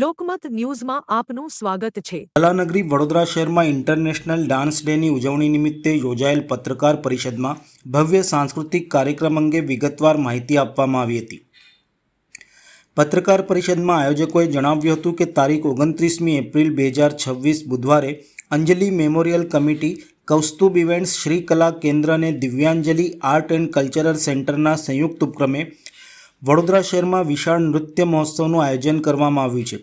લોકમત ન્યૂઝમાં આપનું સ્વાગત છે। કલાનગરી વડોદરા શહેરમાં ઇન્ટરનેશનલ ડાન્સ ડેની ઉજવણી નિમિત્તે યોજાયેલ પત્રકાર પરિષદમાં ભવ્ય સાંસ્કૃતિક કાર્યક્રમ અંગે વિગતવાર માહિતી આપવામાં આવી હતી। પત્રકાર પરિષદમાં આયોજકોએ જણાવ્યું હતું કે તારીખ 29મી એપ્રિલ 2026 બુધવારે અંજલિ મેમોરિયલ કમિટી, કૌસ્તુભ ઇવેન્ટ્સ, શ્રી કલા કેન્દ્ર અને દિવ્યાંજલિ આર્ટ એન્ડ કલ્ચરલ સેન્ટરના સંયુક્ત ઉપક્રમે વડોદરા શહેરમાં વિશાળ નૃત્ય મહોત્સવનું આયોજન કરવામાં આવ્યું છે।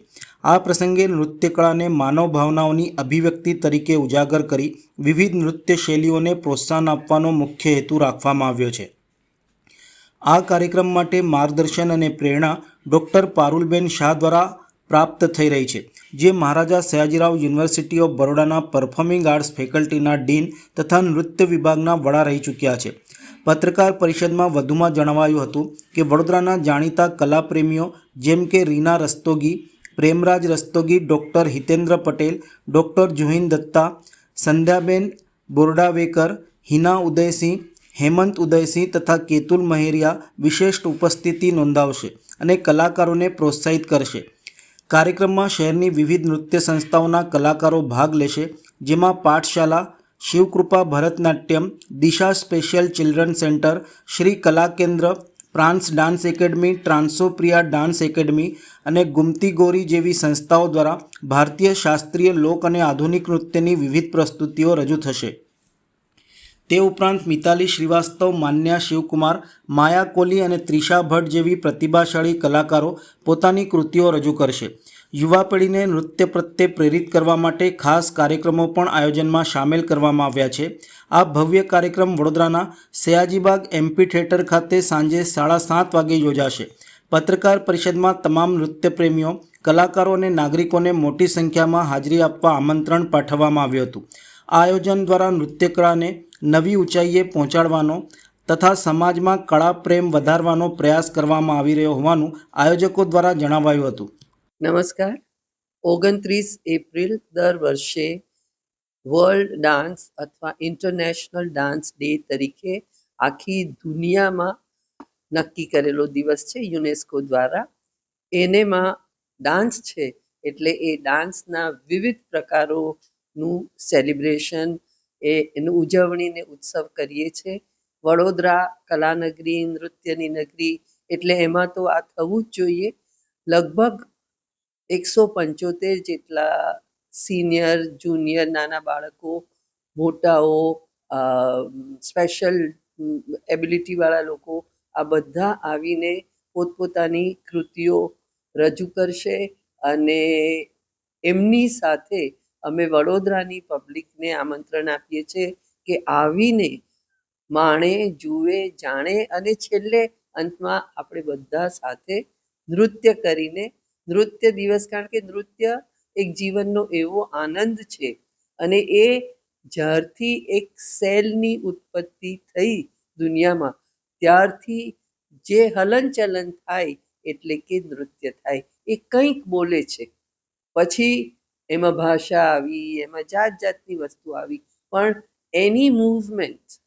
આ પ્રસંગે નૃત્યકળાને માનવ ભાવનાઓની અભિવ્યક્તિ તરીકે ઉજાગર કરી વિવિધ નૃત્ય શૈલીઓને પ્રોત્સાહન આપવાનો મુખ્ય હેતુ રાખવામાં આવ્યો છે। આ કાર્યક્રમ માટે માર્ગદર્શન અને પ્રેરણા ડૉક્ટર પારુલબેન શાહ દ્વારા પ્રાપ્ત થઈ રહી છે, જે મહારાજા સયાજીરાવ યુનિવર્સિટી ઓફ બરોડાના પરફોર્મિંગ આર્ટ્સ ફેકલ્ટીના ડીન તથા નૃત્ય વિભાગના વડા રહી ચૂક્યા છે। પત્રકાર પરિષદમાં વધુમાં જણાવાયું હતું કે વડોદરાના જાણીતા કલાપ્રેમીઓ જેમ કે રીના રસ્તોગી, પ્રેમરાજ રસ્તોગી, ડૉક્ટર હિતેન્દ્ર પટેલ, ડૉક્ટર જુહિન દત્તા, સંધ્યાબેન બોરડાવેકર, હિના ઉદયસિંહ, હેમંત ઉદયસિંહ તથા કેતુલ મહેરિયા વિશેષ ઉપસ્થિતિ નોંધાવશે અને કલાકારોને પ્રોત્સાહિત કરશે। કાર્યક્રમમાં શહેરની વિવિધ નૃત્ય સંસ્થાઓના કલાકારો ભાગ લેશે, જેમાં પાઠશાલા, શિવકૃપા ભરતનાટ્યમ, દિશા સ્પેશિયલ ચિલ્ડ્રન સેન્ટર, શ્રી કલા કેન્દ્ર, પ્રાંસ ડાન્સ એકેડમી, ટ્રાન્સોપ્રિયા ડાન્સ એકેડમી અને ગુમતી ગોરી જેવી સંસ્થાઓ દ્વારા ભારતીય શાસ્ત્રીય લોક અને આધુનિક નૃત્યની વિવિધ પ્રસ્તુતિઓ રજૂ થશે। તે ઉપરાંત મિતાલી શ્રીવાસ્તવ, માન્યા શિવકુમાર, માયા કોલી અને ત્રિષા ભટ્ટ જેવી પ્રતિભાશાળી કલાકારો પોતાની કૃતિઓ રજૂ કરશે। યુવા પેઢીને નૃત્ય પ્રત્યે પ્રેરિત કરવા માટે ખાસ કાર્યક્રમો પણ આયોજનમાં સામેલ કરવામાં આવ્યા છે। આ ભવ્ય કાર્યક્રમ વડોદરાના સયાજીબાગ એમ્ફી થિયેટર ખાતે સાંજે 7:30 વાગે યોજાશે। પત્રકાર પરિષદમાં તમામ નૃત્યપ્રેમીઓ, કલાકારો અને નાગરિકોને મોટી સંખ્યામાં હાજરી આપવા આમંત્રણ પાઠવવામાં આવ્યું હતું। આ આયોજન દ્વારા નૃત્યકળાને નવી ઊંચાઈએ પહોંચાડવાનો તથા સમાજમાં કળા પ્રેમ વધારવાનો પ્રયાસ કરવામાં આવી રહ્યો હોવાનું આયોજકો દ્વારા જણાવાયું હતું। નમસ્કાર। 29 એપ્રિલ દર વર્ષે વર્લ્ડ ડાન્સ અથવા ઇન્ટરનેશનલ ડાન્સ ડે તરીકે આખી દુનિયામાં નક્કી કરેલો દિવસ છે યુનેસ્કો દ્વારા। એનેમાં ડાન્સ છે એટલે એ ડાન્સના વિવિધ પ્રકારોનું સેલિબ્રેશન, એનું ઉજવણીને ઉત્સવ કરીએ છીએ। વડોદરા કલાનગરી, નૃત્યની નગરી એટલે એમાં તો આ થવું જ જોઈએ। લગભગ 175 જેટલા સિનિયર, જુનિયર, નાના બાળકો, મોટાઓ, સ્પેશિયલ એબિલિટીવાળા લોકો, આ બધા આવીને પોતપોતાની કૃતિઓ રજૂ કરશે અને એમની સાથે અમે વડોદરાની પબ્લિકને આમંત્રણ આપીએ છીએ કે આવીને માણે, જુએ, જાણે અને છેલ્લે અંતમાં આપણે બધા સાથે નૃત્ય કરીને નૃત્ય દિવસ, કારણ કે નૃત્ય એક જીવનનો એવો આનંદ છે અને એ જ્યારથી એક સેલની ઉત્પત્તિ થઈ દુનિયામાં ત્યારથી જે હલનચલન થાય એટલે કે નૃત્ય થાય, એ કંઈક બોલે છે। પછી એમાં ભાષા આવી, એમાં જાત જાતની વસ્તુ આવી, પણ એની movement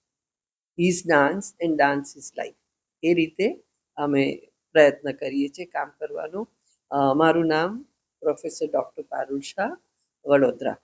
is dance and dance is life. એ રીતે અમે પ્રયત્ન કરીએ છીએ કામ કરવાનો। મારું નામ પ્રોફેસર ડૉક્ટર પારુલ શાહ, વડોદરા।